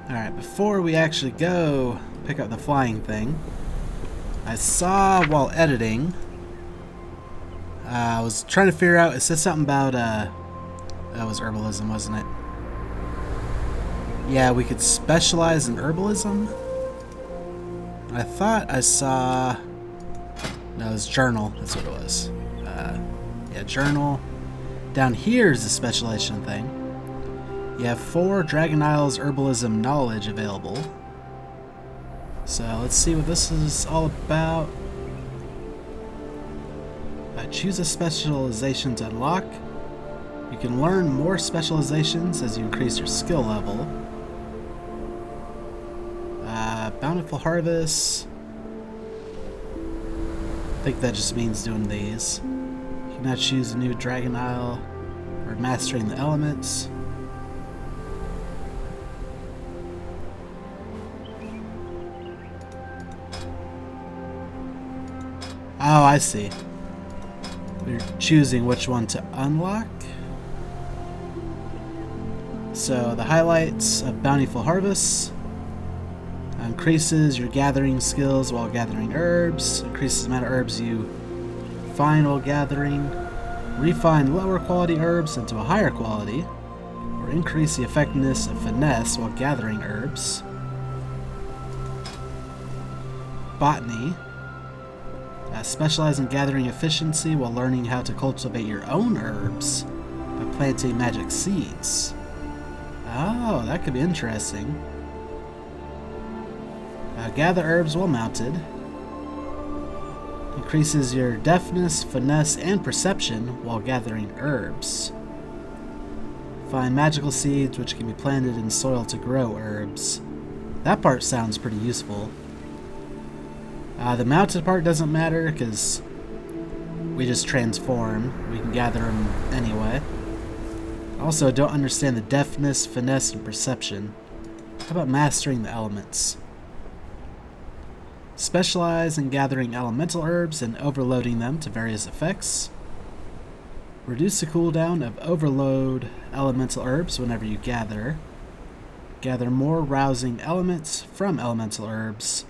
Alright, before we actually go pick up the flying thing, I saw while editing, I was trying to figure out, it said something about, that was herbalism, wasn't it? Yeah, we could specialize in herbalism. I thought I saw, no, it was journal, that's what it was. Yeah, journal. Down here is the specialization thing. You have 4 Dragon Isles herbalism knowledge available. So let's see what this is all about. Choose a specialization to unlock. You can learn more specializations as you increase your skill level. Bountiful Harvest. I think that just means doing these. You can now choose a new Dragon Isle or mastering the elements. Oh, I see. We're choosing which one to unlock. So the highlights of Bountiful Harvest increases your gathering skills while gathering herbs, increases the amount of herbs you find while gathering, refine lower quality herbs into a higher quality, or increase the effectiveness of finesse while gathering herbs. Botany. Specialize in gathering efficiency while learning how to cultivate your own herbs by planting magic seeds. Oh, that could be interesting. Gather herbs while mounted. Increases your deftness, finesse, and perception while gathering herbs. Find magical seeds which can be planted in soil to grow herbs. That part sounds pretty useful. The mounted part doesn't matter because we just transform. We can gather them anyway. Also, don't understand the deftness, finesse, and perception. How about mastering the elements? Specialize in gathering elemental herbs and overloading them to various effects. Reduce the cooldown of overload elemental herbs whenever you gather. Gather more rousing elements from elemental herbs.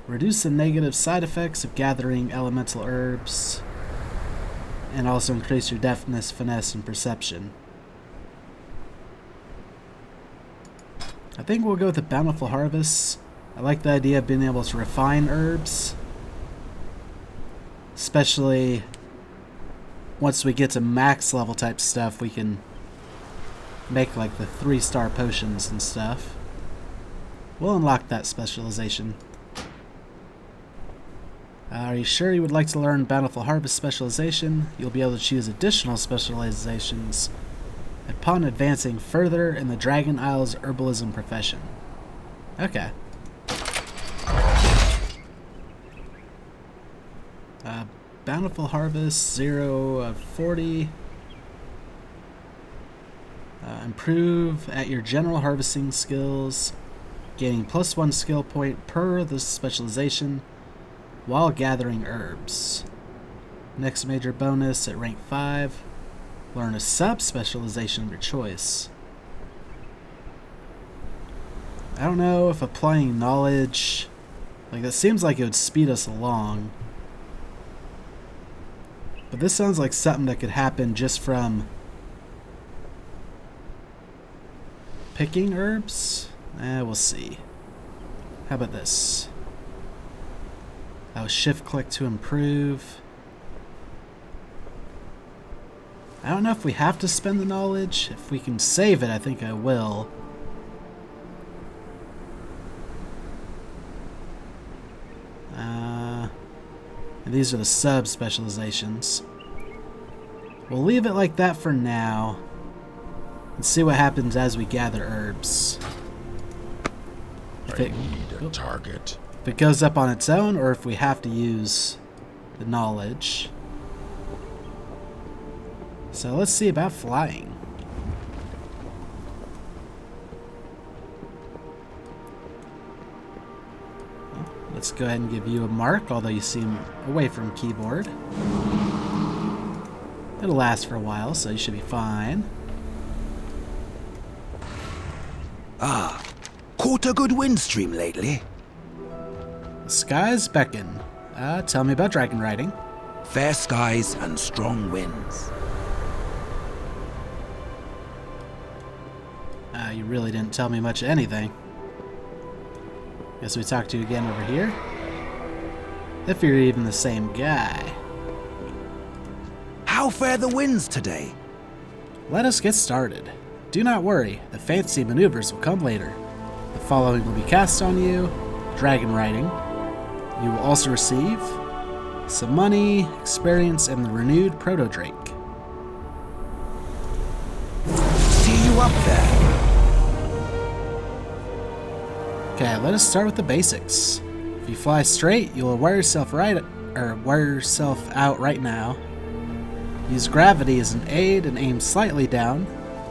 Reduce the negative side effects of gathering elemental herbs. And also increase your deftness, finesse, and perception. I think we'll go with the Bountiful Harvest. I like the idea of being able to refine herbs. Especially once we get to max level type stuff, we can make like the 3-star potions and stuff. We'll unlock that specialization. Are you sure you would like to learn Bountiful Harvest specialization? You'll be able to choose additional specializations upon advancing further in the Dragon Isles herbalism profession. Okay. Bountiful Harvest, 0 of 40. Improve at your general harvesting skills, gaining +1 skill point per this specialization while gathering herbs. Next major bonus at rank 5. Learn a sub-specialization of your choice. I don't know if applying knowledge... Like, that seems like it would speed us along. But this sounds like something that could happen just from picking herbs? We'll see. How about this? I'll shift click to improve. I don't know if we have to spend the knowledge. If we can save it, I think I will. And these are the sub-specializations. We'll leave it like that for now. And see what happens as we gather herbs. I need a target. If it goes up on its own, or if we have to use the knowledge. So let's see about flying. Well, let's go ahead and give you a mark, although you seem away from keyboard. It'll last for a while, so you should be fine. Ah, caught a good wind stream lately? The skies beckon. Tell me about Dragonriding. Fair skies and strong winds. You really didn't tell me much of anything. Guess we talk to you again over here. If you're even the same guy. How fare the winds today? Let us get started. Do not worry, the fancy maneuvers will come later. The following will be cast on you. Dragonriding. You will also receive some money, experience, and the renewed Proto-Drake. See you up there. Okay, let us start with the basics. If you fly straight, you will wear yourself out right now. Use gravity as an aid and aim slightly down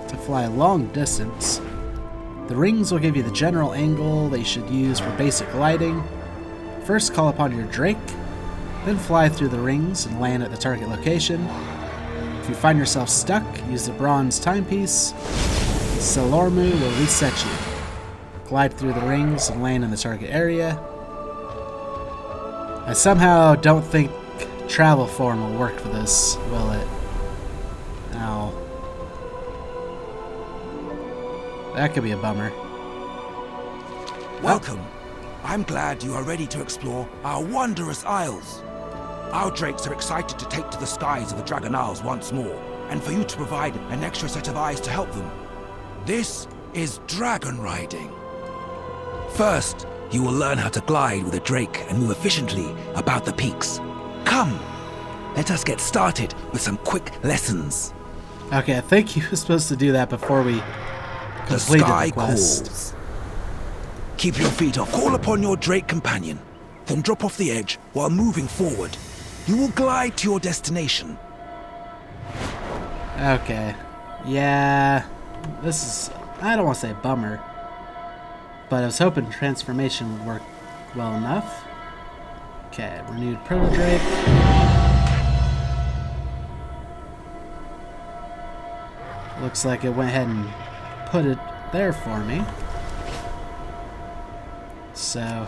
to fly a long distance. The rings will give you the general angle that you should use for basic gliding. First call upon your Drake, then fly through the rings and land at the target location. If you find yourself stuck, use the bronze timepiece. Salormu will reset you. Glide through the rings and land in the target area. I somehow don't think travel form will work for this, will it? Ow. That could be a bummer. Welcome. I'm glad you are ready to explore our wondrous isles. Our drakes are excited to take to the skies of the Dragon Isles once more, and for you to provide an extra set of eyes to help them. This is Dragonriding. First, you will learn how to glide with a drake and move efficiently about the peaks. Come, let us get started with some quick lessons. Okay, I think you were supposed to do that before we The completed sky the quest. calls. Keep your feet off. Call upon your drake companion, then drop off the edge while moving forward. You will glide to your destination. Okay. Yeah, this is, I don't want to say a bummer, but I was hoping transformation would work well enough. Okay, renewed Proto-Drake. Looks like it went ahead and put it there for me. So...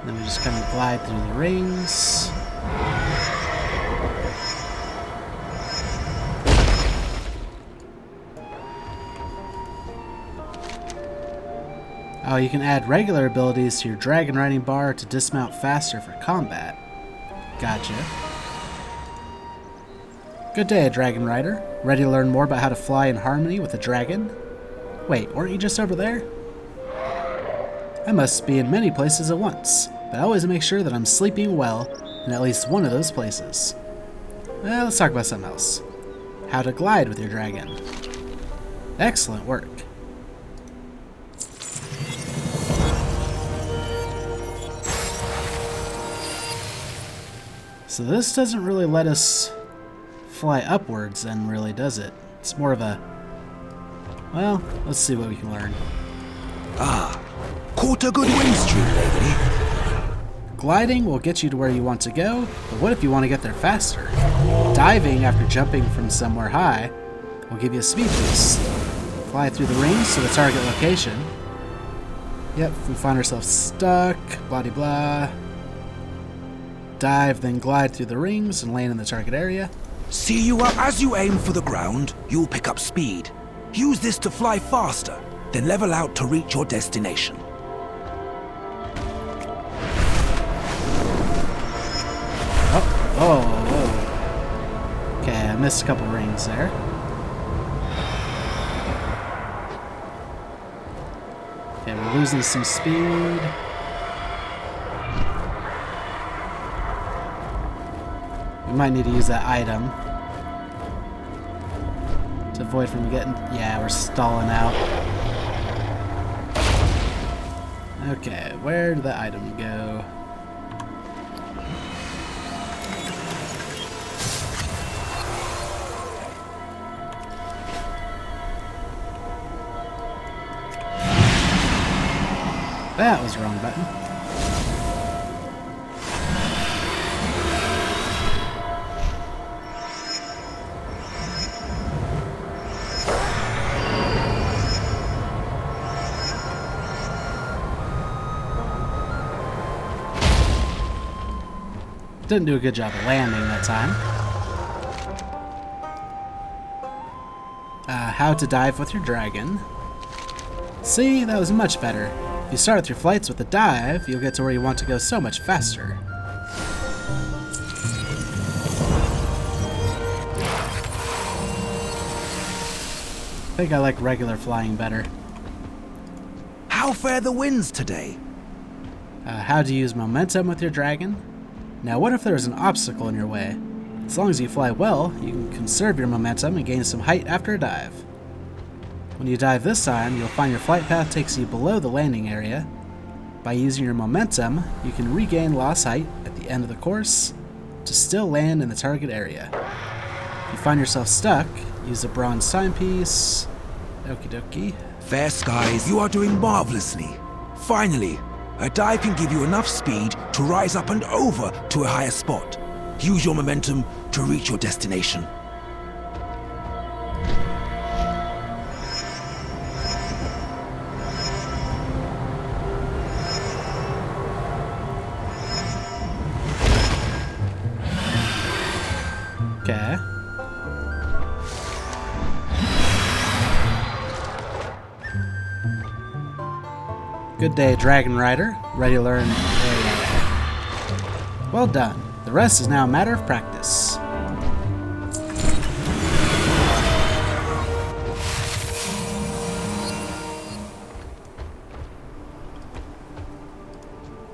then we just kind of glide through the rings. Oh, you can add regular abilities to your Dragonriding bar to dismount faster for combat. Gotcha. Good day, Dragon Rider. Ready to learn more about how to fly in harmony with a dragon? Wait, weren't you just over there? I must be in many places at once, but I always make sure that I'm sleeping well in at least one of those places. Well, let's talk about something else. How to glide with your dragon. Excellent work. So this doesn't really let us fly upwards then, really, does it? It's more of a... well, let's see what we can learn. Ah, caught a good wind stream lately. Gliding will get you to where you want to go, but what if you want to get there faster? Diving after jumping from somewhere high will give you a speed boost. Fly through the rings to the target location. Yep, if we find ourselves stuck, blah de blah. Dive, then glide through the rings and land in the target area. See you up. As you aim for the ground, you'll pick up speed. Use this to fly faster, then level out to reach your destination. Oh. Okay, I missed a couple rings there. Okay, we're losing some speed. We might need to use that item to avoid from getting... yeah, we're stalling out. Okay, where did the item go? That was the wrong button. Didn't do a good job of landing that time. How to dive with your dragon. See, that was much better. If you start with your flights with a dive, you'll get to where you want to go so much faster. I think I like regular flying better. How fare the winds today? How to use momentum with your dragon. Now what if there's an obstacle in your way? As long as you fly well, you can conserve your momentum and gain some height after a dive. When you dive this time, you'll find your flight path takes you below the landing area. By using your momentum, you can regain lost height at the end of the course to still land in the target area. If you find yourself stuck, use a bronze timepiece. Okie dokie. Fair skies, you are doing marvelously. Finally, a dive can give you enough speed to rise up and over to a higher spot. Use your momentum to reach your destination. Okay. Good day, Dragon Rider. Ready to learn? Well done. The rest is now a matter of practice.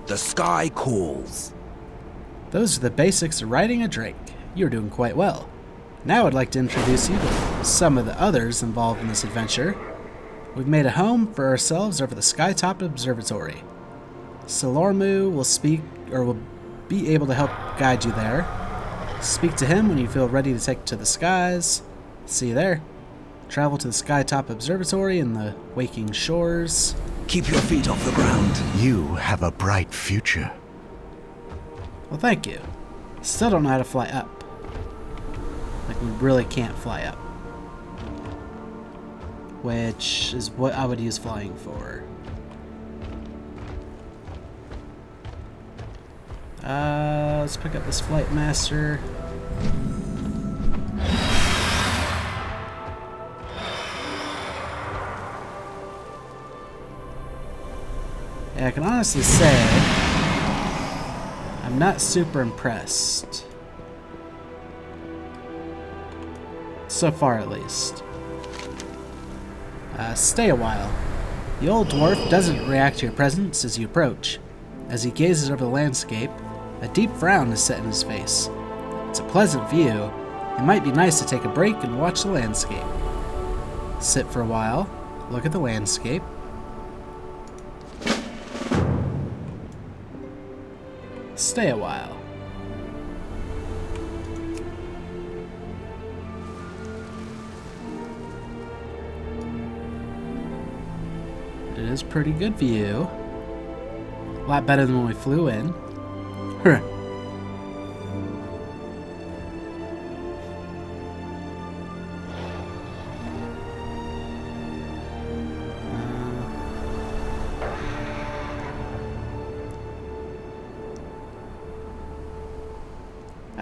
The sky calls. Those are the basics of riding a drake. You're doing quite well. Now I'd like to introduce you to some of the others involved in this adventure. We've made a home for ourselves over the Skytop Observatory. Salormu will be able to help guide you there. Speak to him when you feel ready to take to the skies. See you there. Travel to the Skytop Observatory and the waking shores. Keep your feet off the ground. You have a bright future. Well, thank you. Still don't know how to fly up. Like, we really can't fly up. Which is what I would use flying for. Let's pick up this Flight Master. Yeah, I can honestly say I'm not super impressed. So far, at least. Stay a while. The old dwarf doesn't react to your presence as you approach. As he gazes over the landscape, a deep frown is set in his face. It's a pleasant view. It might be nice to take a break and watch the landscape. Sit for a while, look at the landscape. Stay a while. It is pretty good view. A lot better than when we flew in. I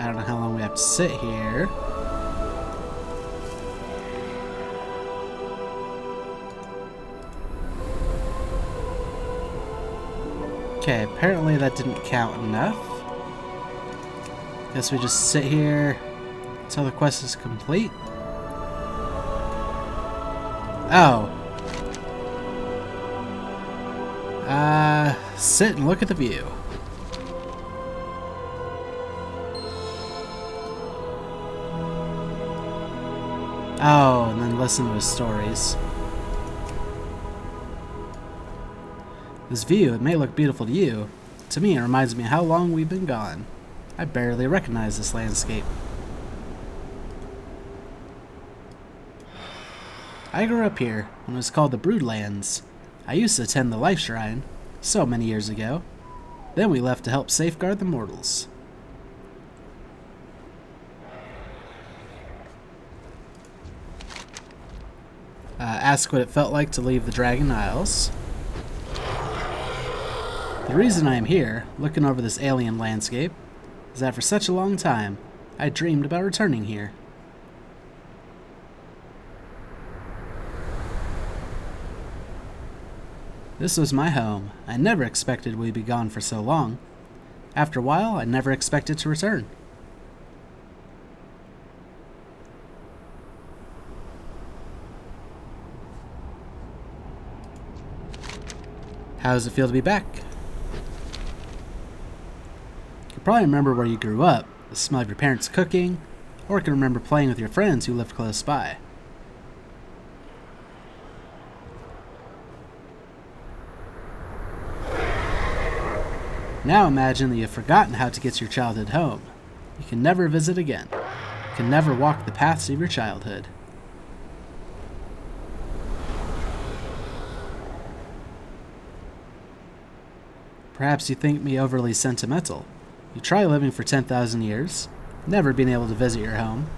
don't know how long we have to sit here. Okay, apparently that didn't count enough. Guess we just sit here until the quest is complete. Oh. Sit and look at the view. Oh, and then listen to his stories. This view, it may look beautiful to you. To me, it reminds me of how long we've been gone. I barely recognize this landscape. I grew up here when it was called the Broodlands. I used to attend the Life Shrine so many years ago. Then we left to help safeguard the mortals. Ask what it felt like to leave the Dragon Isles. The reason I am here, looking over this alien landscape, is that for such a long time, I dreamed about returning here. This was my home. I never expected we'd be gone for so long. After a while, I never expected to return. How does it feel to be back? You can probably remember where you grew up, the smell of your parents' cooking, or can remember playing with your friends who lived close by. Now imagine that you've forgotten how to get to your childhood home. You can never visit again. You can never walk the paths of your childhood. Perhaps you think me overly sentimental. You try living for 10,000 years, never being able to visit your home,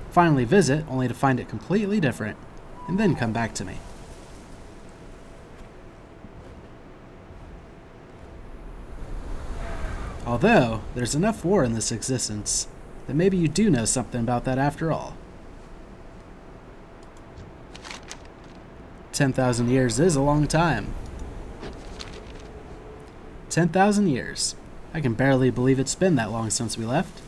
finally visit only to find it completely different, and then come back to me. Although, there's enough war in this existence that maybe you do know something about that after all. 10,000 years is a long time. 10,000 years. I can barely believe it's been that long since we left.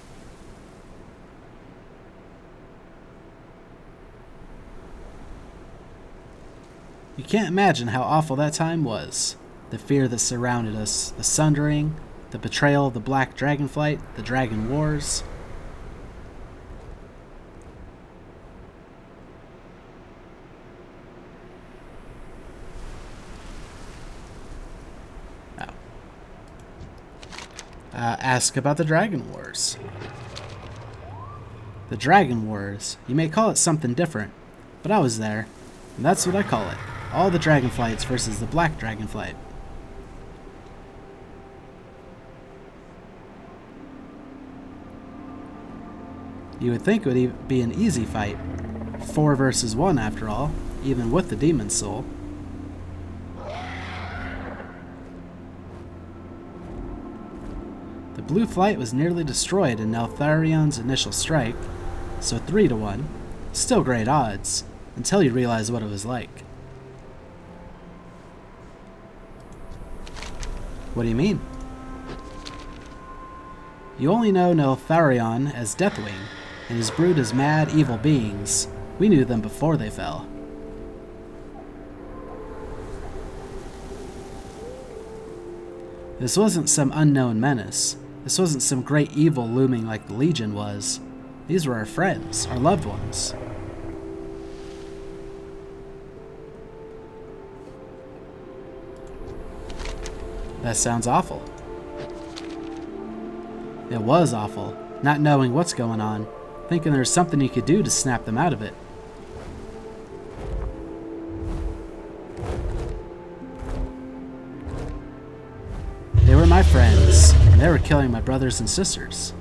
You can't imagine how awful that time was. The fear that surrounded us, the sundering, the betrayal of the Black Dragonflight, the Dragon Wars. Ask about the Dragon Wars. The Dragon Wars. You may call it something different, but I was there, and that's what I call it. All the Dragonflights versus the Black Dragonflight. You would think it would be an easy fight. 4 versus 1 after all, even with the Demon Soul. The Blue Flight was nearly destroyed in Neltharion's initial strike, so 3-1. Still great odds, until you realize what it was like. What do you mean? You only know Neltharion as Deathwing, and his brood as mad, evil beings. We knew them before they fell. This wasn't some unknown menace. This wasn't some great evil looming like the Legion was. These were our friends, our loved ones. That sounds awful. It was awful, not knowing what's going on, thinking there's something you could do to snap them out of it. They were my friends, and they were killing my brothers and sisters.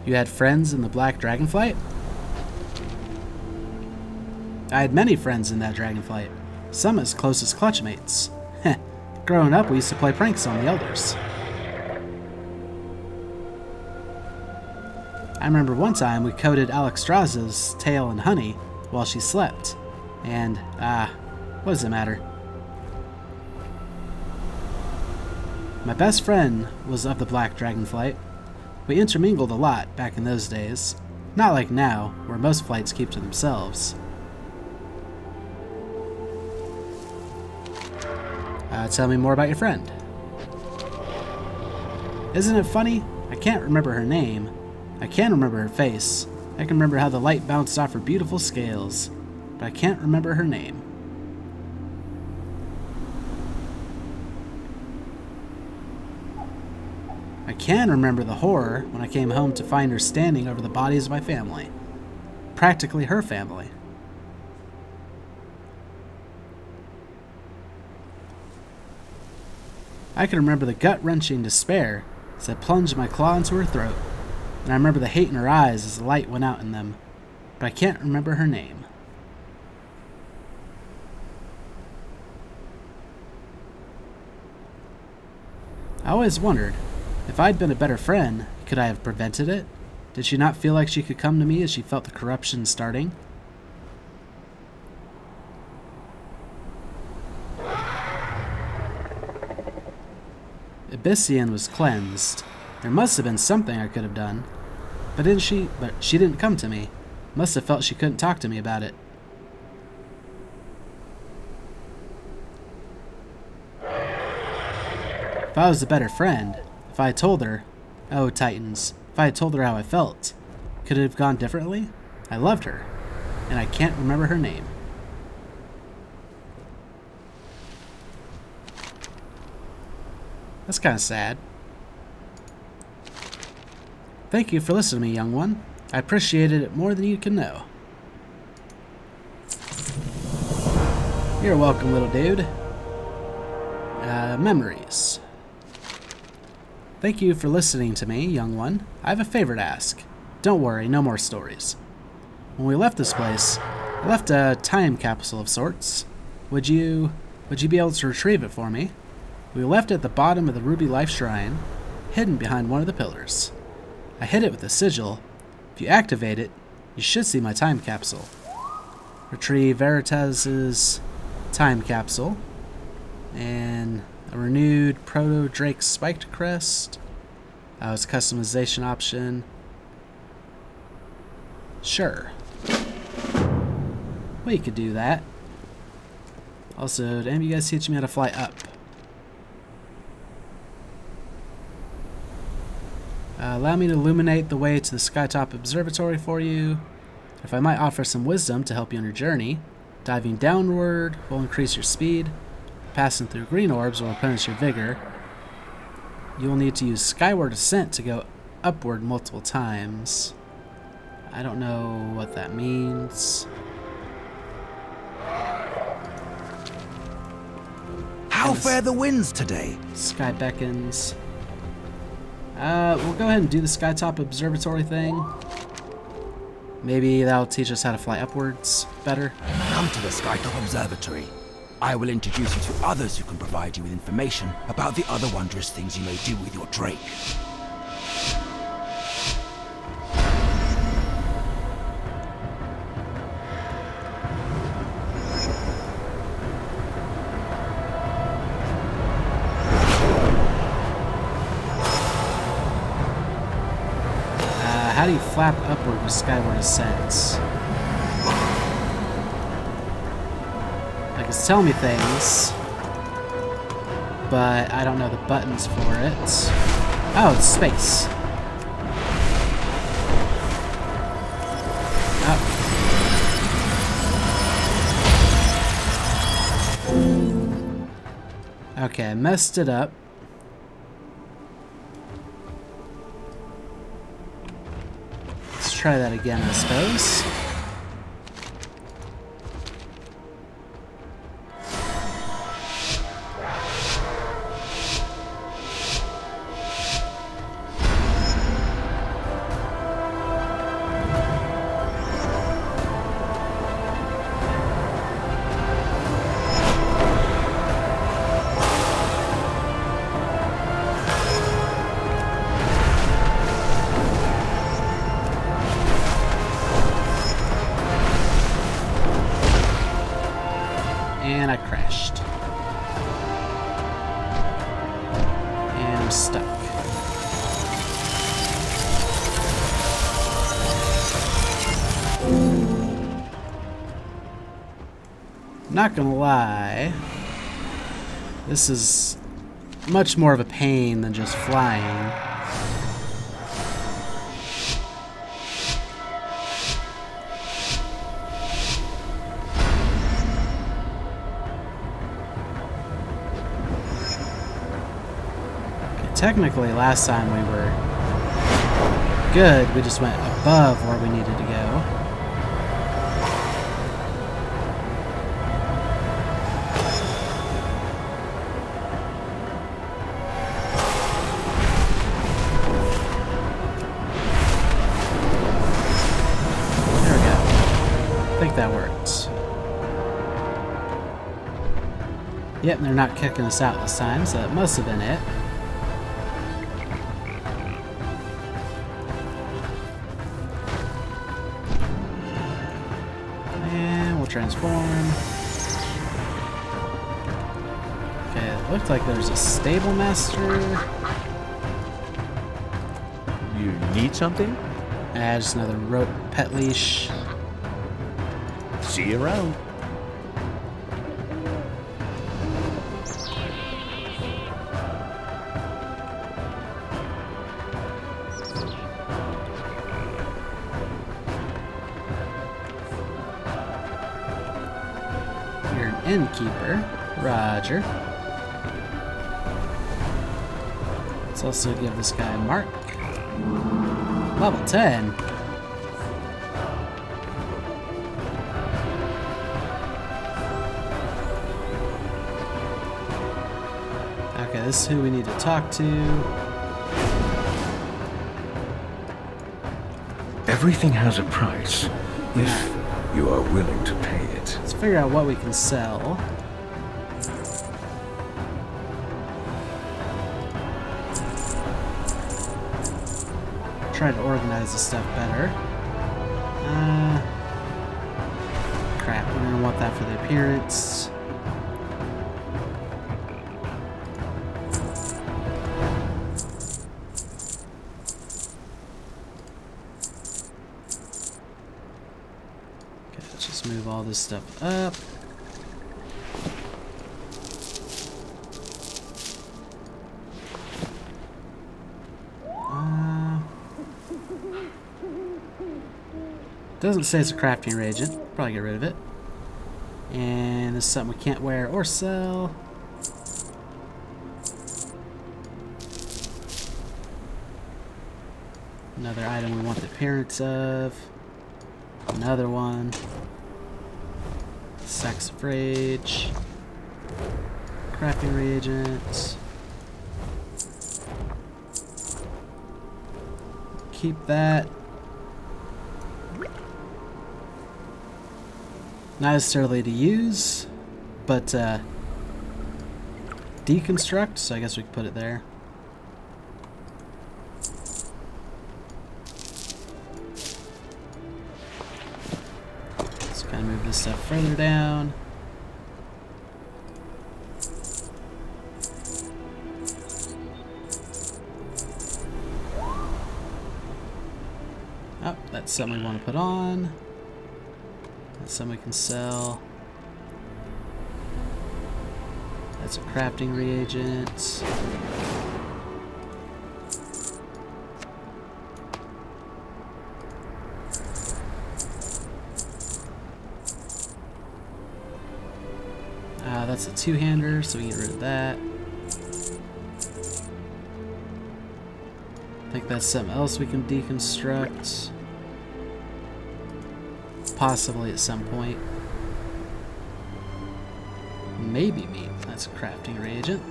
You had friends in the Black Dragonflight? I had many friends in that Dragonflight, some as close as clutchmates. Heh, growing up we used to play pranks on the elders. I remember one time we coated Alexstrasza's tail in honey while she slept, and, what does it matter? My best friend was of the Black Dragonflight. We intermingled a lot back in those days, not like now, where most flights keep to themselves. Tell me more about your friend. Isn't it funny? I can't remember her name. I can remember her face. I can remember how the light bounced off her beautiful scales, but I can't remember her name. I can remember the horror when I came home to find her standing over the bodies of my family. Practically her family. I can remember the gut-wrenching despair as I plunged my claw into her throat, and I remember the hate in her eyes as the light went out in them, but I can't remember her name. I always wondered, if I'd been a better friend, could I have prevented it? Did she not feel like she could come to me as she felt the corruption starting? Abyssian was cleansed. There must have been something I could have done. But she didn't come to me. Must have felt she couldn't talk to me about it. If I was a better friend, if I had told her, oh Titans, if I had told her how I felt, could it have gone differently? I loved her, and I can't remember her name. That's kind of sad. Thank you for listening to me, young one. I appreciated it more than you can know. You're welcome, little dude. Memories. Thank you for listening to me, young one. I have a favor to ask. Don't worry, no more stories. When we left this place, I left a time capsule of sorts. Would you be able to retrieve it for me? We left it at the bottom of the Ruby Life Shrine, hidden behind one of the pillars. I hid it with a sigil. If you activate it, you should see my time capsule. Retrieve Veritas's time capsule. And a renewed Proto-Drake Spiked Crest. It's a customization option. Sure. We could do that. Also, damn, you guys teach me how to fly up. Allow me to illuminate the way to the Skytop Observatory for you. If I might offer some wisdom to help you on your journey, diving downward will increase your speed. Passing through green orbs will replenish your vigor. You will need to use skyward ascent to go upward multiple times. I don't know what that means. How fare the winds today? Sky beckons. We'll go ahead and do the Skytop Observatory thing. Maybe that'll teach us how to fly upwards better. Come to the Skytop Observatory. I will introduce you to others who can provide you with information about the other wondrous things you may do with your Drake. How do you flap upward with skyward ascent? Like, it's telling me things, but I don't know the buttons for it. Oh, it's space. Oh. Okay, I messed it up. Try that again, I suppose. And I crashed. And I'm stuck. Not gonna lie, this is much more of a pain than just flying. Technically, last time we were good, we just went above where we needed to go. There we go. I think that worked. Yep, they're not kicking us out this time, so that must have been it. transform. Okay, it looked like there's a stable master. You need something? Just another rope pet leash. See you around. You're an innkeeper. Roger. Let's also give this guy a mark. Level 10. Okay, this is who we need to talk to. Everything has a price, if you are willing to pay it. Let's figure out what we can sell. Try to organize this stuff better. Crap, we're gonna want that for the appearance. Okay, let's just move all this stuff up. Doesn't say it's a crafting reagent. Probably get rid of it. And this is something we can't wear or sell. Another item we want the appearance of. Another one. Sacks of Rage. Crafting reagent. Keep that. Not necessarily to use, but deconstruct, so I guess we can put it there. Let's kind of move this stuff further down. Oh, that's something we want to put on. That's something we can sell. That's a crafting reagent. That's a two-hander, so we can get rid of that. I think that's something else we can deconstruct. Possibly at some point. Maybe meat. That's a crafting reagent.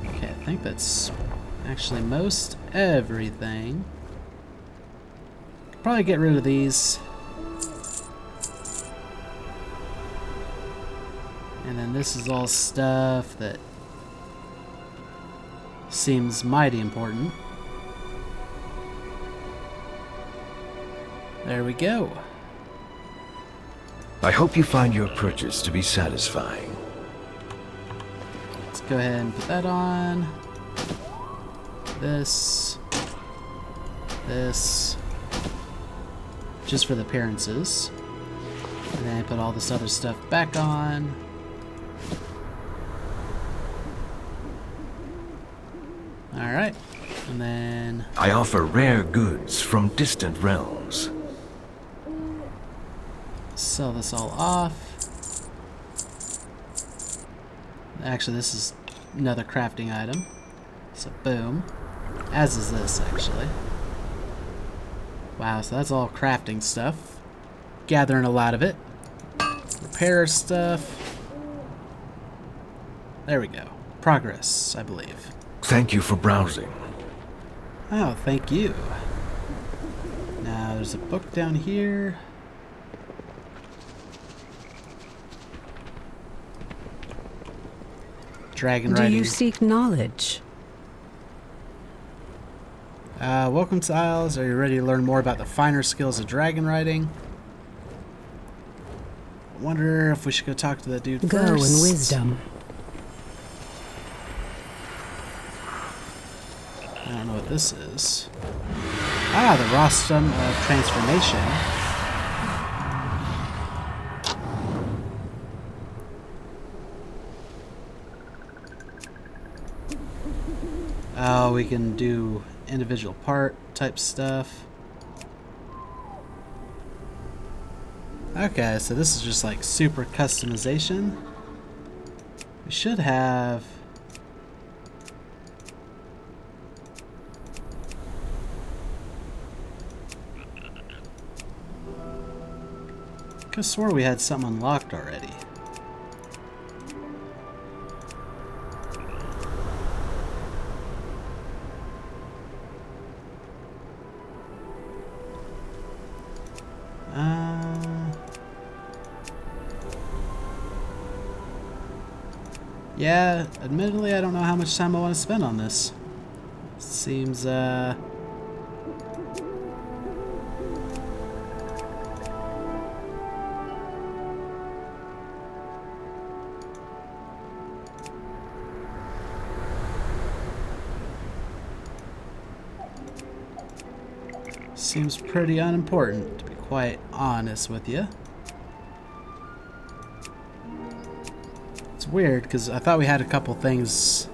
Okay, I think that's actually most everything. Probably get rid of these. And then this is all stuff that seems mighty important. There we go. I hope you find your purchase to be satisfying. Let's go ahead and put that on. This. Just for the appearances. And then I put all this other stuff back on. Alright. And then I offer rare goods from distant realms. sell this all off. Actually, this is another crafting item. So boom. As is this, actually. Wow, so that's all crafting stuff. Gathering a lot of it. Repair stuff. There we go. Progress, I believe. Thank you for browsing. Oh, thank you. Now, there's a book down here. Dragonriding. Do you seek knowledge? Welcome to Isles. Are you ready to learn more about the finer skills of dragon riding? I wonder if we should go talk to that dude Go first. in wisdom. I don't know what this is. Ah, the rostrum of transformation. Oh, we can do individual part type stuff. Okay, so this is just like super customization. We should have... I could have swore we had something unlocked already. Yeah, admittedly, I don't know how much time I want to spend on this. Seems, seems pretty unimportant, to be quite honest with you. It's weird, because I thought we had a couple things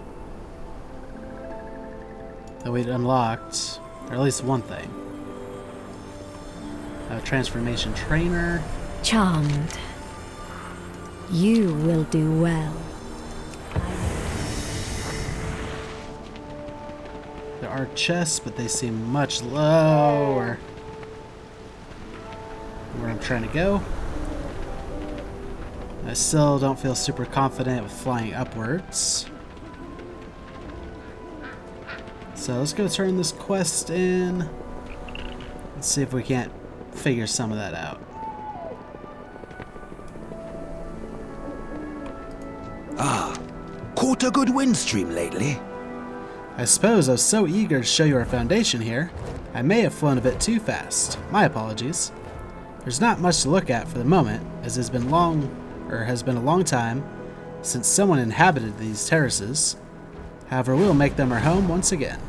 that we'd unlocked, or at least one thing. A transformation trainer. Charmed. You will do well. There are chests, but they seem much lower where I'm trying to go. I still don't feel super confident with flying upwards. So let's go turn this quest in. Let's see if we can't figure some of that out. Caught a good wind stream lately? I suppose I was so eager to show you our foundation here, I may have flown a bit too fast. My apologies. There's not much to look at for the moment, as it has been a long time since someone inhabited these terraces. However, we'll make them our home once again.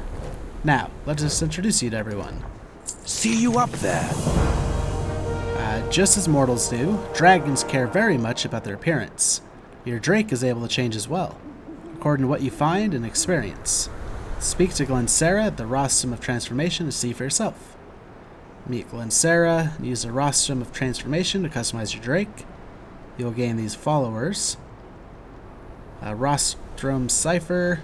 Now, let us introduce you to everyone. See you up there. Just as mortals do, dragons care very much about their appearance. Your drake is able to change as well, according to what you find and experience. Speak to Glyncera at the Rostrum of Transformation to see for yourself. Meet Glyncera and use the Rostrum of Transformation to customize your drake. You'll gain these followers. Rostrum Cipher.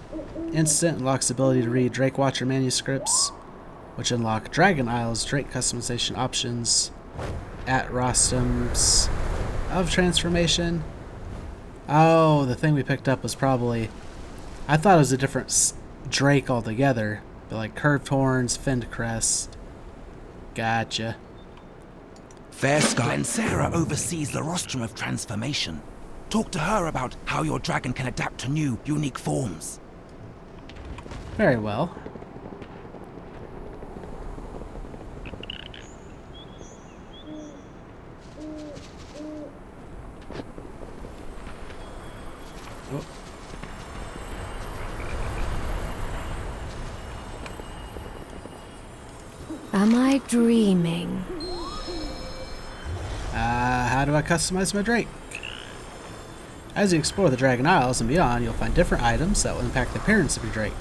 Instant unlocks the ability to read Drake Watcher manuscripts, which unlock Dragon Isle's Drake customization options at Rostrums of Transformation. Oh, the thing we picked up was probably... I thought it was a different Drake altogether, but like curved horns, finned crest. Gotcha. Fair Sky and Sarah oversees the Rostrum of Transformation. Talk to her about how your dragon can adapt to new, unique forms. Very well. Oh. Am I dreaming? How do I customize my drake? As you explore the Dragon Isles and beyond, you'll find different items that will impact the appearance of your drake.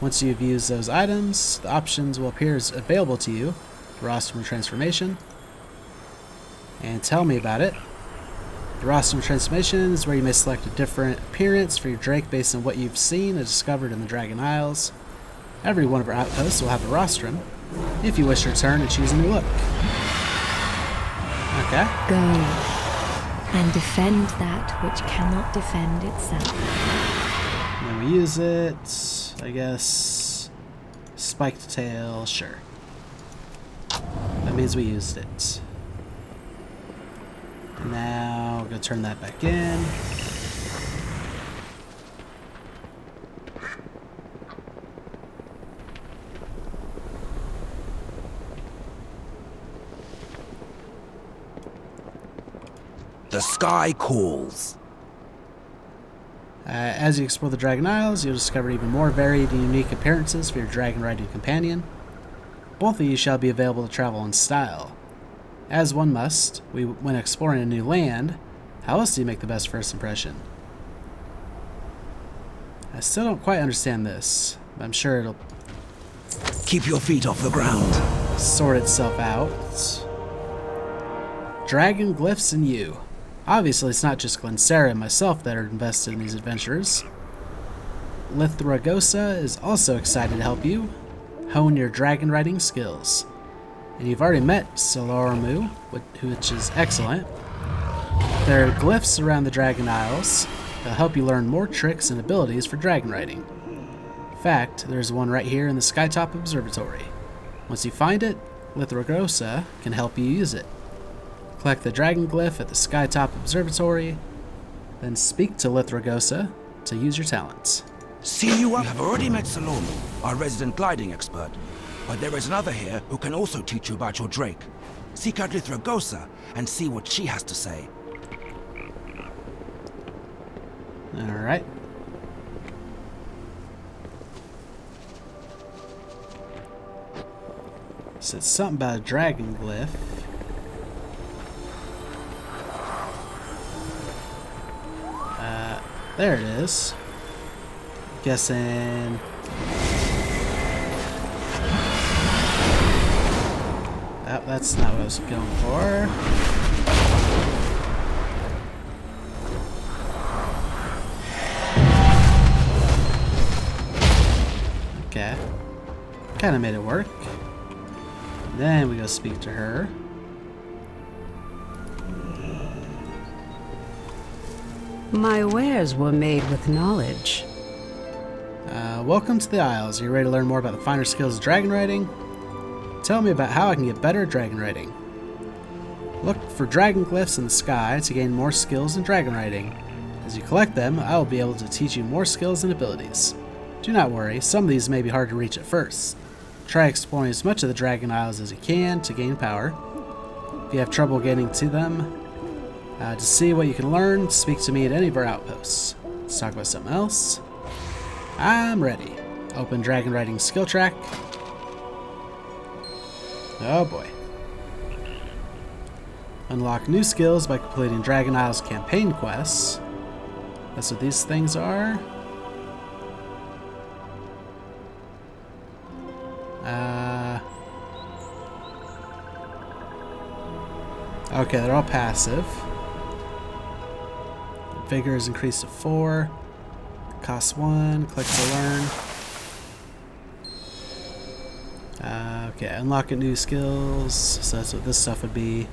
Once you've used those items, the options will appear as available to you for Rostrum Transformation. And tell me about it. The Rostrum Transformation is where you may select a different appearance for your drake based on what you've seen and discovered in the Dragon Isles. Every one of our outposts will have a rostrum, if you wish to return and choose a new look. Okay. Go and defend that which cannot defend itself. And then we use it, I guess. Spiked tail, sure. That means we used it. And now we're gonna turn that back in. The sky calls. As you explore the Dragon Isles, you'll discover even more varied and unique appearances for your dragon riding companion. Both of you shall be available to travel in style. As one must, when exploring a new land, how else do you make the best first impression? I still don't quite understand this, but I'm sure it'll Keep your feet off the ground. sort itself out. Dragon glyphs and you. Obviously, it's not just Glyncera and myself that are invested in these adventures. Lithragosa is also excited to help you hone your dragon riding skills. And you've already met Solormu, which is excellent. There are glyphs around the Dragon Isles that'll help you learn more tricks and abilities for dragon riding. In fact, there's one right here in the Skytop Observatory. Once you find it, Lithragosa can help you use it. Collect the dragon glyph at the Skytop Observatory, then speak to Lithragosa to use your talents. See you up. You have already met Solormu, our resident gliding expert. But there is another here who can also teach you about your drake. Seek out Lithragosa and see what she has to say. Alright. Said something about a dragon glyph. There it is. Guessing. Oh, that's not what I was going for. Okay. Kind of made it work. Then we go speak to her. My wares were made with knowledge. Welcome to the Isles. Are you ready to learn more about the finer skills of dragon riding? Tell me about how I can get better at dragon riding. Look for dragon glyphs in the sky to gain more skills in dragon riding. As you collect them, I will be able to teach you more skills and abilities. Do not worry, some of these may be hard to reach at first. Try exploring as much of the Dragon Isles as you can to gain power. If you have trouble getting to them, to see what you can learn, speak to me at any of our outposts. Let's talk about something else. I'm ready. Open Dragon Riding skill track. Oh boy. Unlock new skills by completing Dragon Isles campaign quests. That's what these things are. Okay, they're all passive. Vigor is increased to 4. Costs 1. Click to learn. Okay, unlock new skills. So that's what this stuff would be.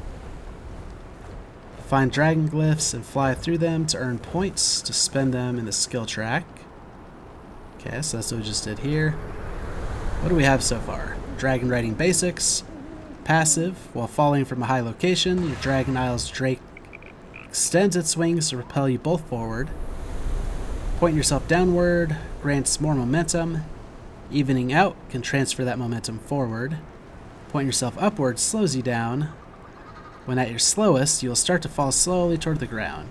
Find dragon glyphs and fly through them to earn points to spend them in the skill track. Okay, so that's what we just did here. What do we have so far? Dragon riding basics. Passive. While falling from a high location, your Dragon Isles Drake extends its wings to propel you both forward. Point yourself downward grants more momentum. Evening out can transfer that momentum forward. Point yourself upward slows you down. When at your slowest, you will start to fall slowly toward the ground.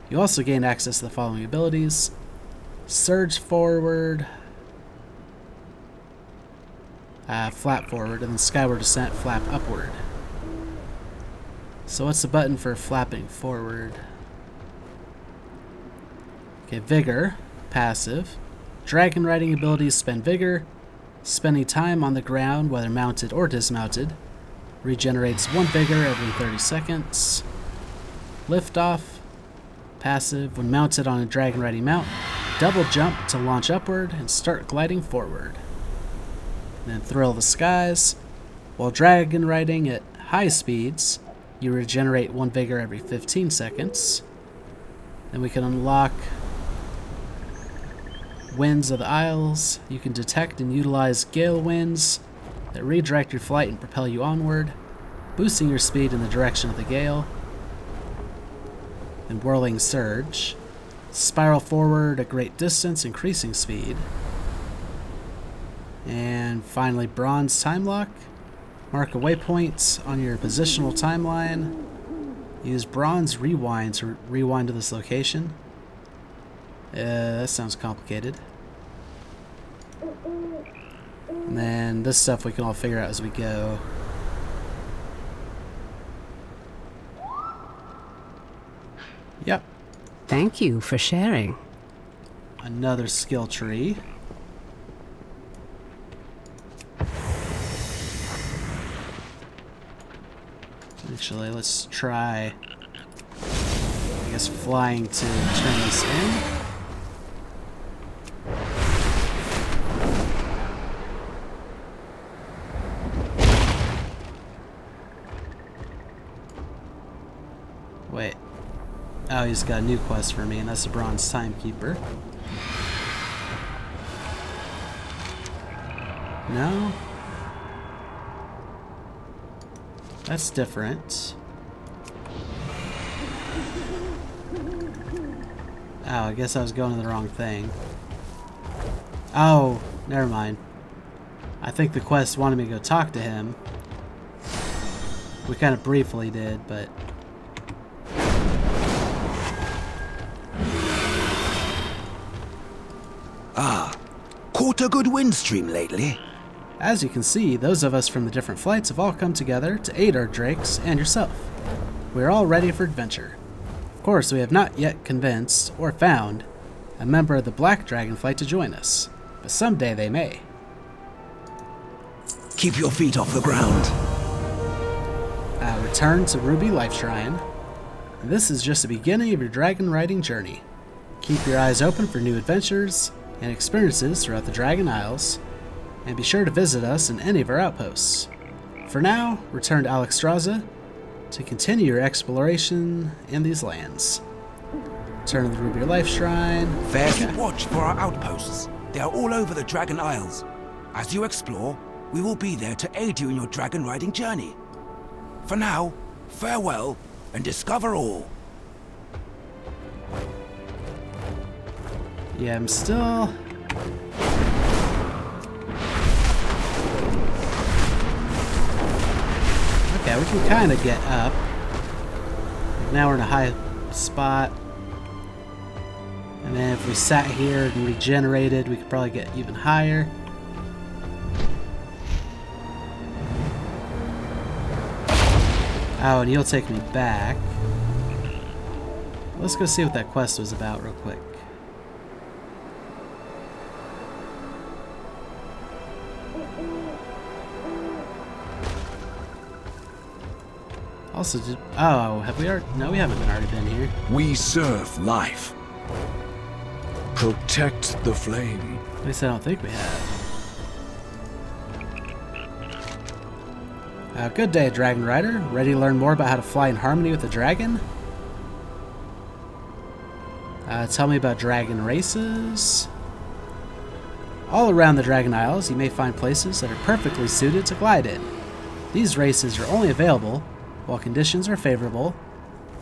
You also gain access to the following abilities. Surge forward. Flap forward, and then skyward descent, flap upward. So what's the button for flapping forward? Okay, vigor, passive. Dragon riding abilities spend vigor. Spending time on the ground, whether mounted or dismounted, regenerates 1 vigor every 30 seconds. Liftoff, passive. When mounted on a dragon riding mount, double jump to launch upward and start gliding forward. And then thrill the skies. While dragon riding at high speeds, you regenerate 1 vigor every 15 seconds. Then we can unlock Winds of the Isles. You can detect and utilize gale winds that redirect your flight and propel you onward, boosting your speed in the direction of the gale. And Whirling Surge. Spiral forward a great distance, increasing speed. And finally, Bronze Time Lock. Mark a waypoint on your positional timeline Use bronze rewind to rewind to this location. That sounds complicated. And then this stuff we can all figure out as we go. Yep. Thank you for sharing. Another skill tree. Actually, let's try, I guess, flying to turn this in. Wait. Oh, he's got a new quest for me, and that's the Bronze Timekeeper. No? That's different. Oh, I guess I was going to the wrong thing. Oh, never mind. I think the quest wanted me to go talk to him. We kind of briefly did, but... Caught a good wind stream lately? As you can see, those of us from the different flights have all come together to aid our drakes and yourself. We are all ready for adventure. Of course, we have not yet convinced, or found, a member of the Black Dragonflight to join us, but someday they may. Keep your feet off the ground. Return to Ruby Life Shrine. This is just the beginning of your dragon riding journey. Keep your eyes open for new adventures and experiences throughout the Dragon Isles, and be sure to visit us in any of our outposts. For now, return to Alexstrasza to continue your exploration in these lands. Return to the Ruby Life Shrine. Fair to watch for our outposts. They are all over the Dragon Isles. As you explore, we will be there to aid you in your dragon riding journey. For now, farewell and discover all. Yeah, I'm still... Okay, we can kind of get up. Now we're in a high spot. And then if we sat here and regenerated, we could probably get even higher. Oh, and you'll take me back. Let's go see what that quest was about real quick. Also, oh, have we already? No, we haven't already been here. We serve life. Protect the flame. At least I don't think we have. Good day, Dragon Rider. Ready to learn more about how to fly in harmony with the dragon? Tell me about dragon races. All around the Dragon Isles, you may find places that are perfectly suited to glide in. These races are only available while conditions are favorable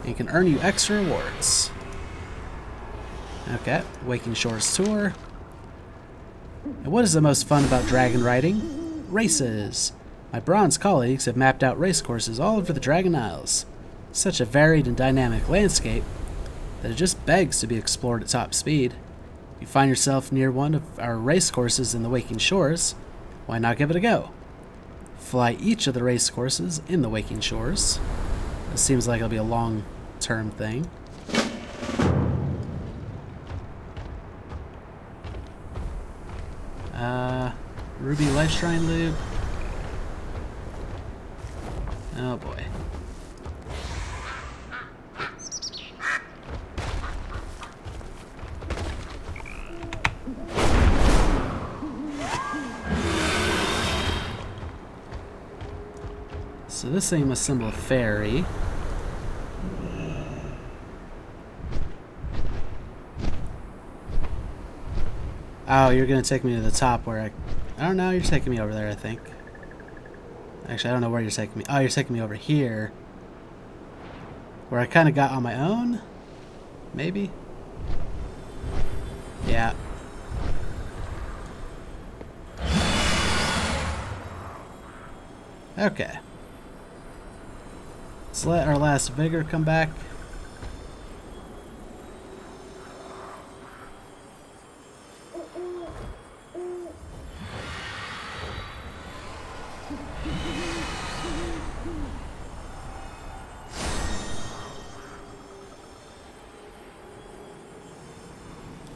and can earn you extra rewards. Okay, Waking Shores Tour. And what is the most fun about dragon riding? Races. My bronze colleagues have mapped out race courses all over the Dragon Isles. Such a varied and dynamic landscape that it just begs to be explored at top speed. If you find yourself near one of our race courses in the Waking Shores, why not give it a go? Fly each of the race courses in the Waking Shores. This seems like it'll be a long-term thing. Ruby Life Shrine loop. Oh boy. So this thing must symbol a fairy. Oh, you're gonna take me to the top where I don't know, you're taking me over there, I think. Actually, I don't know where you're taking me. Oh, you're taking me over here. Where I kind of got on my own? Maybe? Yeah. Okay. Let's let our last vigor come back.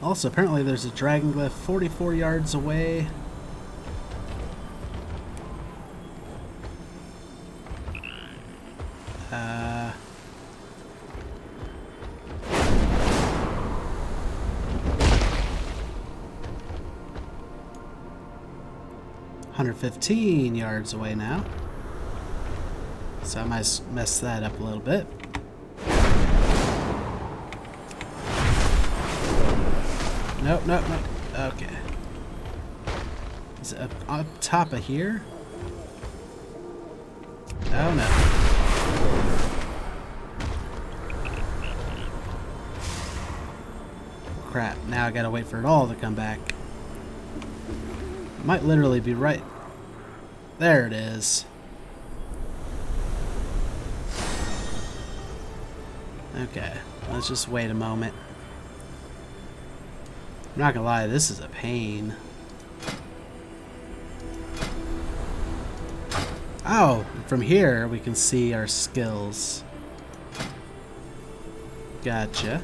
Also, apparently there's a dragon glyph 44 yards away. $115 yards away now. So I might mess that up a little bit. Nope, nope, nope. Okay. Is it up top of here? Oh no. Crap, now I gotta wait for it all to come back. It might literally be right. There it is. Okay, let's just wait a moment. I'm not gonna lie, this is a pain. Oh, from here we can see our skills. Gotcha.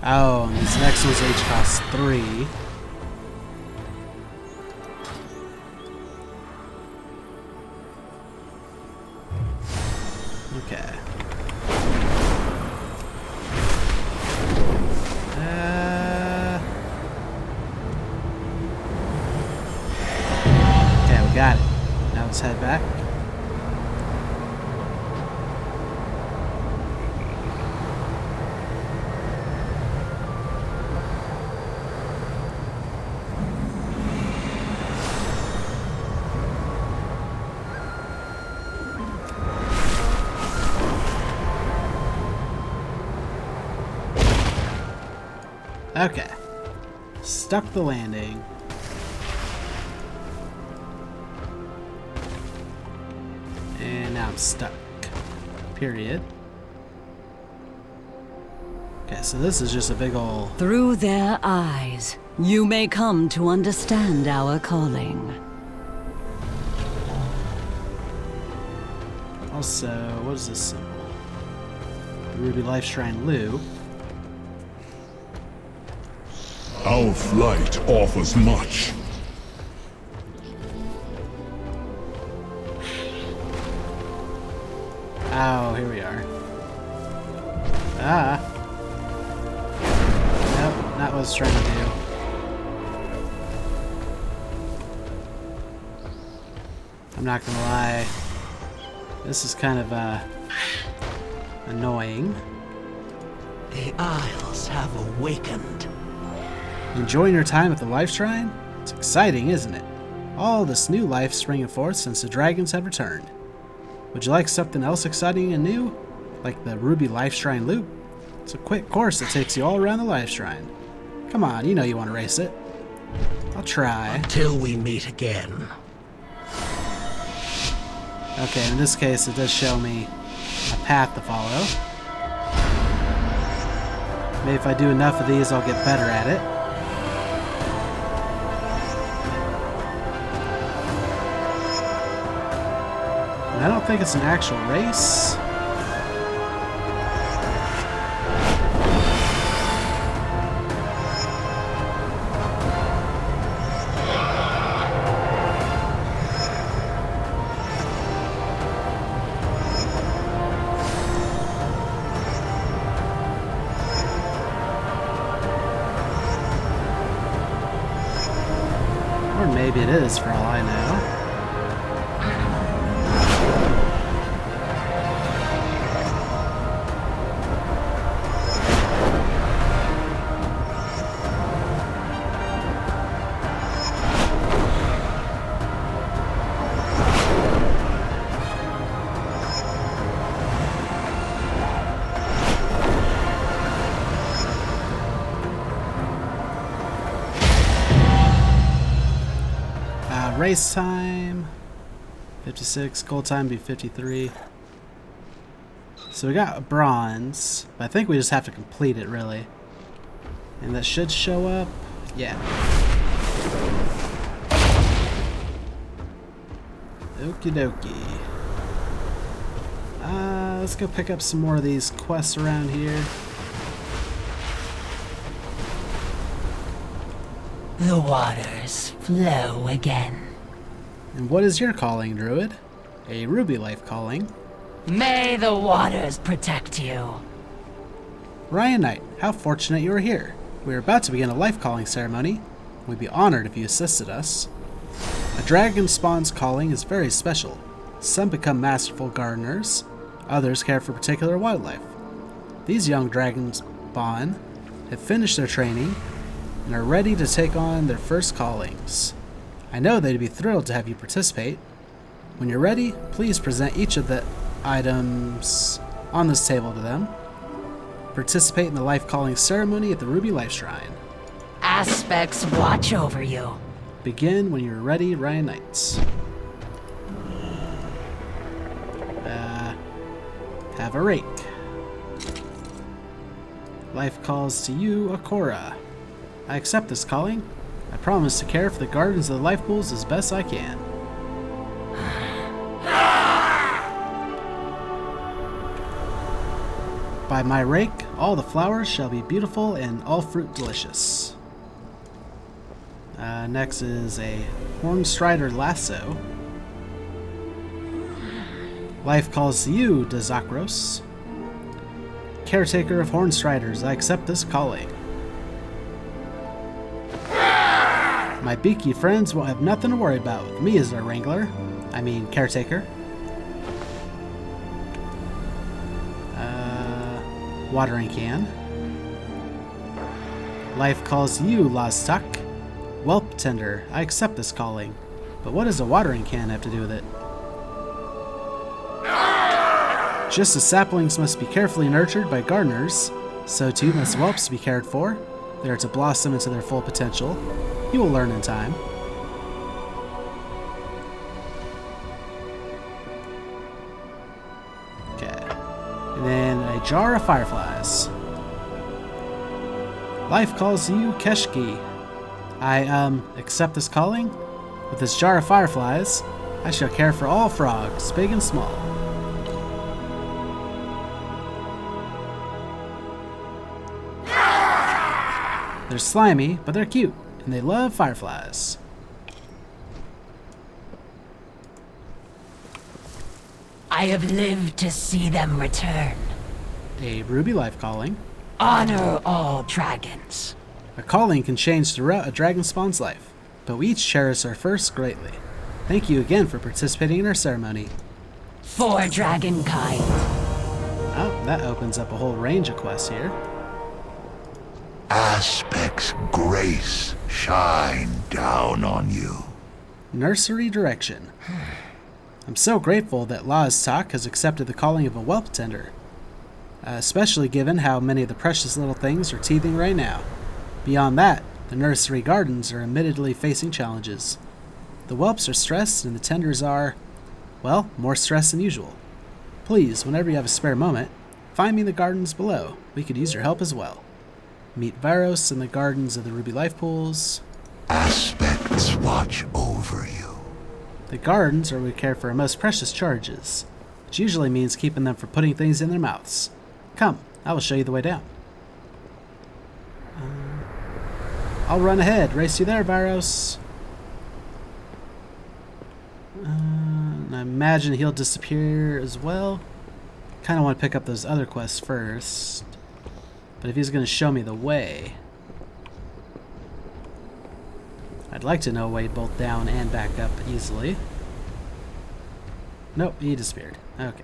Oh, and this next one's H costs 3. Okay. Okay, we got it. Now let's head back. Okay. Stuck the landing. And now I'm stuck. Period. Okay, so this is just a big ol'... Through their eyes, you may come to understand our calling. Also, what is this symbol? The Ruby Life Shrine Loop. Our flight offers much. Oh, here we are. Ah. Nope, not what I was trying to do. I'm not gonna lie. This is kind of, annoying. The Isles have awakened. Enjoying your time at the Life Shrine? It's exciting, isn't it? All this new life springing forth since the dragons have returned. Would you like something else exciting and new? Like the Ruby Life Shrine Loop? It's a quick course that takes you all around the Life Shrine. Come on, you know you want to race it. I'll try. Until we meet again. Okay, in this case it does show me a path to follow. Maybe if I do enough of these I'll get better at it. I don't think it's an actual race. Or maybe it is, for all I know. Race time. 56. Gold time be 53. So we got a bronze, but I think we just have to complete it, really. And that should show up. Yeah. Okie dokie. Let's go pick up some more of these quests around here. The waters flow again. And what is your calling, Druid? A ruby life calling. May the waters protect you. Ryan Knight, how fortunate you are here. We are about to begin a life calling ceremony. We'd be honored if you assisted us. A dragon spawn's calling is very special. Some become masterful gardeners, others care for particular wildlife. These young dragon spawn have finished their training and are ready to take on their first callings. I know they'd be thrilled to have you participate. When you're ready, please present each of the items on this table to them. Participate in the life calling ceremony at the Ruby Life Shrine. Aspects watch over you. Begin when you're ready, Ryan Knights. Have a rake. Life calls to you, Akora. I accept this calling. I promise to care for the gardens of the life pools as best I can. By my rake, all the flowers shall be beautiful and all fruit delicious. Next is a Hornstrider lasso. Life calls to you, Dazakros. Caretaker of Hornstriders, I accept this calling. My beaky friends won't have nothing to worry about with me as their wrangler. I mean, caretaker. Watering can. Life calls to you, Laztak. Whelp tender, I accept this calling. But what does a watering can have to do with it? Just as saplings must be carefully nurtured by gardeners, so too must whelps be cared for. They are to blossom into their full potential. You will learn in time. Okay. And then a jar of fireflies. Life calls to you, Keshki. I, accept this calling. With this jar of fireflies, I shall care for all frogs, big and small. They're slimy, but they're cute, and they love fireflies. I have lived to see them return. A ruby life calling. Honor all dragons. A calling can change throughout a dragon spawn's life, but we each cherish our first greatly. Thank you again for participating in our ceremony. For dragonkind. Oh, that opens up a whole range of quests here. Aspect's grace shine down on you. Nursery direction. I'm so grateful that Laztak has accepted the calling of a whelp tender, especially given how many of the precious little things are teething right now. Beyond that, the nursery gardens are admittedly facing challenges. The whelps are stressed and the tenders are, well, more stressed than usual. Please, whenever you have a spare moment, find me in the gardens below. We could use your help as well. Meet Varos in the gardens of the Ruby Life Pools. Aspects watch over you. The gardens are where we care for our most precious charges, which usually means keeping them from putting things in their mouths. Come, I will show you the way down. I'll run ahead. Race you there, Varos. And I imagine he'll disappear as well. Kind of want to pick up those other quests first. But if he's going to show me the way, I'd like to know a way both down and back up easily. Nope, he disappeared. Okay.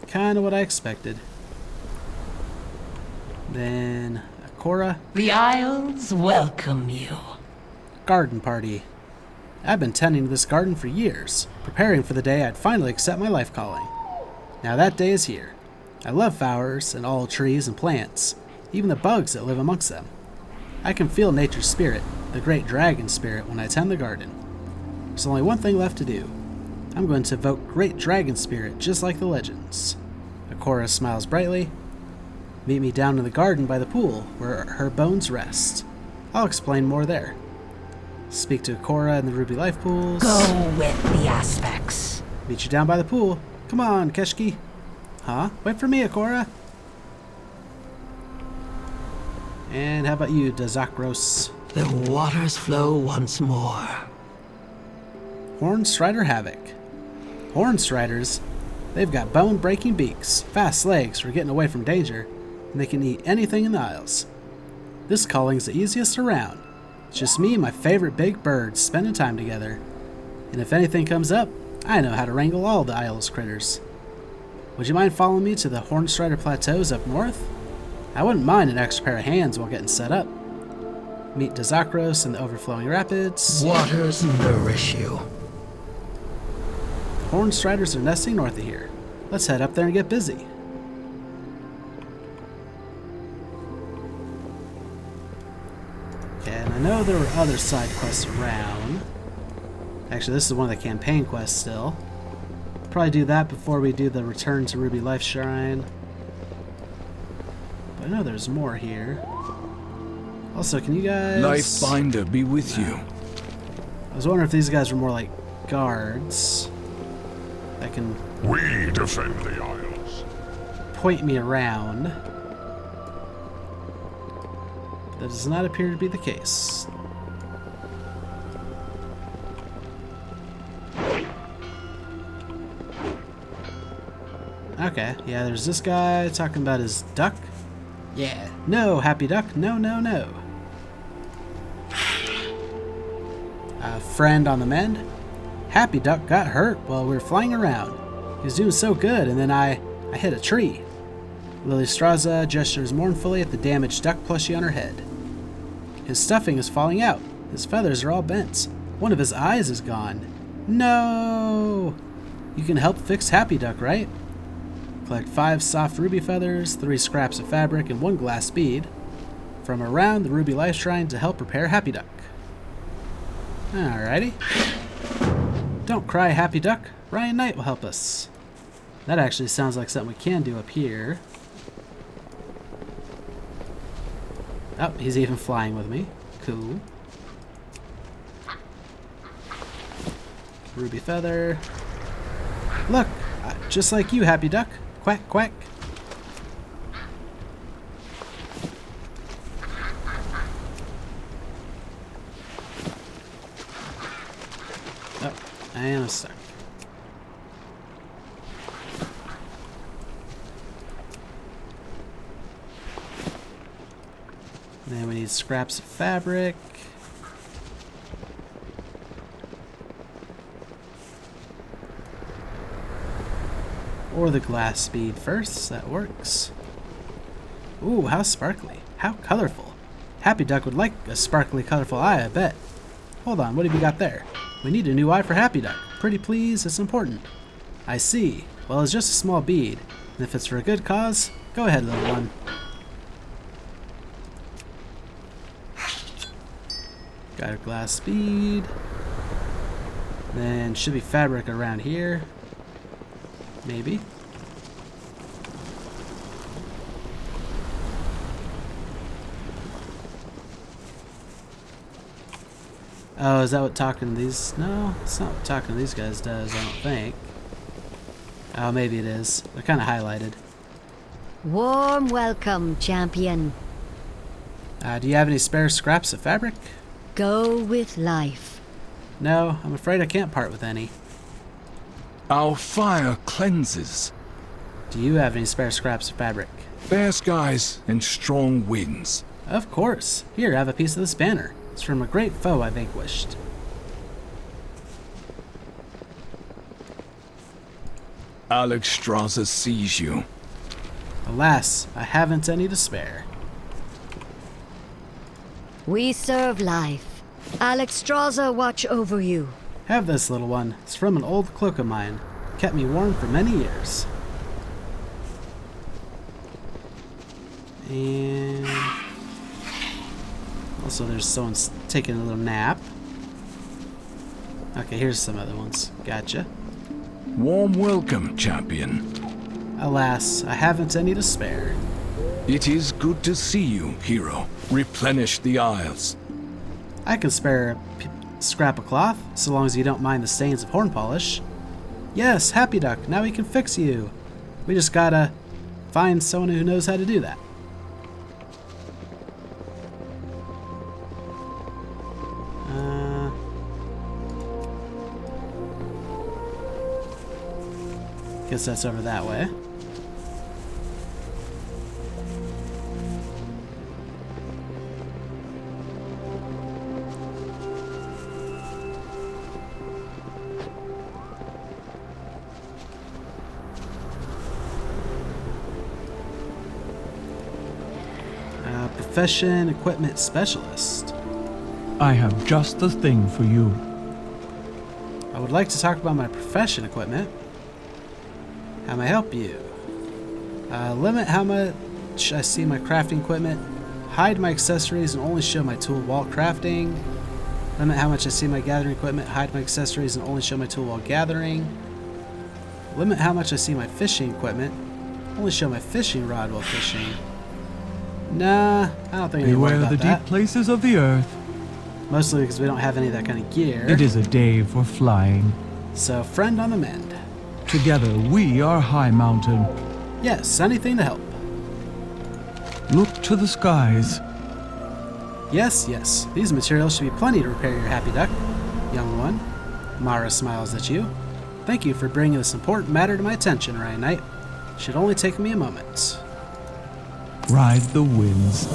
Kind of what I expected. Then Akora. The Isles welcome you. Garden party. I've been tending to this garden for years, preparing for the day I'd finally accept my life calling. Now that day is here. I love flowers and all trees and plants, even the bugs that live amongst them. I can feel nature's spirit, the great dragon spirit, when I tend the garden. There's only one thing left to do. I'm going to evoke Great Dragon Spirit, just like the legends. Ikora smiles brightly. Meet me down in the garden by the pool, where her bones rest. I'll explain more there. Speak to Ikora in the Ruby Life pools. Go with the aspects. Meet you down by the pool. Come on, Keshki. Huh? Wait for me, Ikora. And how about you, Dazakros? The waters flow once more. Hornstrider Havoc. Hornstriders? They've got bone-breaking beaks, fast legs for getting away from danger, and they can eat anything in the Isles. This calling's the easiest around. It's just me and my favorite big birds spending time together. And if anything comes up, I know how to wrangle all the Isles critters. Would you mind following me to the Hornstrider Plateaus up north? I wouldn't mind an extra pair of hands while getting set up. Meet Dazakros in the overflowing rapids. Waters nourish you. Hornstriders are nesting north of here. Let's head up there and get busy. Okay, and I know there were other side quests around. Actually, this is one of the campaign quests still. Probably do that before we do the Return to Ruby Life Shrine. But I know there's more here. Also, can you guys... Lifebinder be with you. I was wondering if these guys were more like guards that can We defend the Isles. point me around. But that does not appear to be the case. Okay, yeah, there's this guy talking about his duck. Yeah, no, Happy Duck, no, no, no. A friend on the mend. Happy Duck got hurt while we were flying around. He was doing so good, and then I hit a tree. Lily Straza gestures mournfully at the damaged duck plushie on her head. His stuffing is falling out. His feathers are all bent. One of his eyes is gone. No! You can help fix Happy Duck, right? Collect 5 soft ruby feathers, 3 scraps of fabric, and 1 glass bead from around the Ruby Life Shrine to help repair Happy Duck. Alrighty. Don't cry, Happy Duck. Ryan Knight will help us. That actually sounds like something we can do up here. Oh, he's even flying with me. Cool. Ruby feather. Look, just like you, Happy Duck. Quack, quack. Oh, I am stuck. Then we need scraps of fabric. Or the glass bead first, that works. Ooh, how sparkly. How colorful. Happy Duck would like a sparkly, colorful eye, I bet. Hold on, what have you got there? We need a new eye for Happy Duck. Pretty please, it's important. I see. Well, it's just a small bead. And if it's for a good cause, go ahead, little one. Got a glass bead. Then should be fabric around here. Maybe. Oh, is that what talking to these? No, it's not what talking to these guys does, I don't think. Oh, maybe it is. They're kind of highlighted. Warm welcome, champion. Do you have any spare scraps of fabric? Go with life. No, I'm afraid I can't part with any. Our fire cleanses. Do you have any spare scraps of fabric? Fair skies and strong winds. Of course. Here, have a piece of this banner. It's from a great foe I vanquished. Alex Strasser sees you. Alas, I haven't any to spare. We serve life. Alex Straza watch over you. Have this, little one. It's from an old cloak of mine. Kept me warm for many years. And also there's someone taking a little nap. Okay, here's some other ones. Gotcha. Warm welcome, champion. Alas, I haven't any to spare. It is good to see you, hero. Replenish the Isles. I can spare a scrap of cloth, so long as you don't mind the stains of horn polish. Yes, Happy Duck, now we can fix you. We just gotta find someone who knows how to do that. Guess that's over that way. Profession equipment specialist. I have just the thing for you. I would like to talk about my profession equipment. How may I help you? Limit how much I see my crafting equipment. Hide my accessories and only show my tool while crafting. Limit how much I see my gathering equipment. Hide my accessories and only show my tool while gathering. Limit how much I see my fishing equipment. Only show my fishing rod while fishing. Nah, I don't think I need to worry Beware about the that. deep places of the earth. Mostly because we don't have any of that kind of gear. It is a day for flying. So, friend on the mend. Together we are High Mountain. Yes, anything to help. Look to the skies. Yes, yes. These materials should be plenty to repair your Happy Duck, young one. Mara smiles at you. Thank you for bringing this important matter to my attention, Ryan Knight. Should only take me a moment. Ride the winds.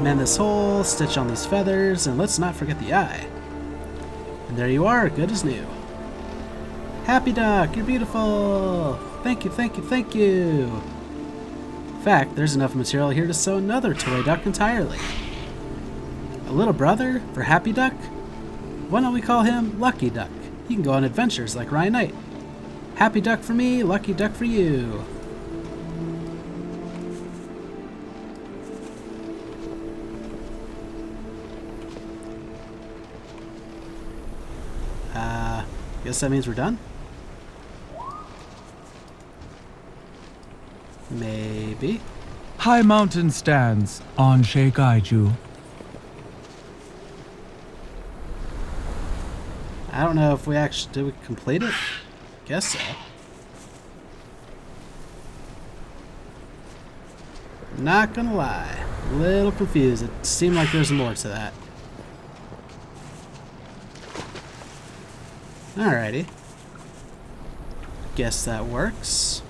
Mend this hole, stitch on these feathers, and let's not forget the eye. And there you are, good as new. Happy Duck, you're beautiful! Thank you, thank you, thank you! In fact, there's enough material here to sew another toy duck entirely. A little brother for Happy Duck? Why don't we call him Lucky Duck? He can go on adventures like Ryan Knight. Happy Duck for me, Lucky Duck for you. Guess that means we're done? Maybe. High Mountain stands on Sheikaiju. I don't know if we actually... Did we complete it? Guess so. Not gonna lie. A little confused. It seemed like there's more to that. Alrighty. Guess that works.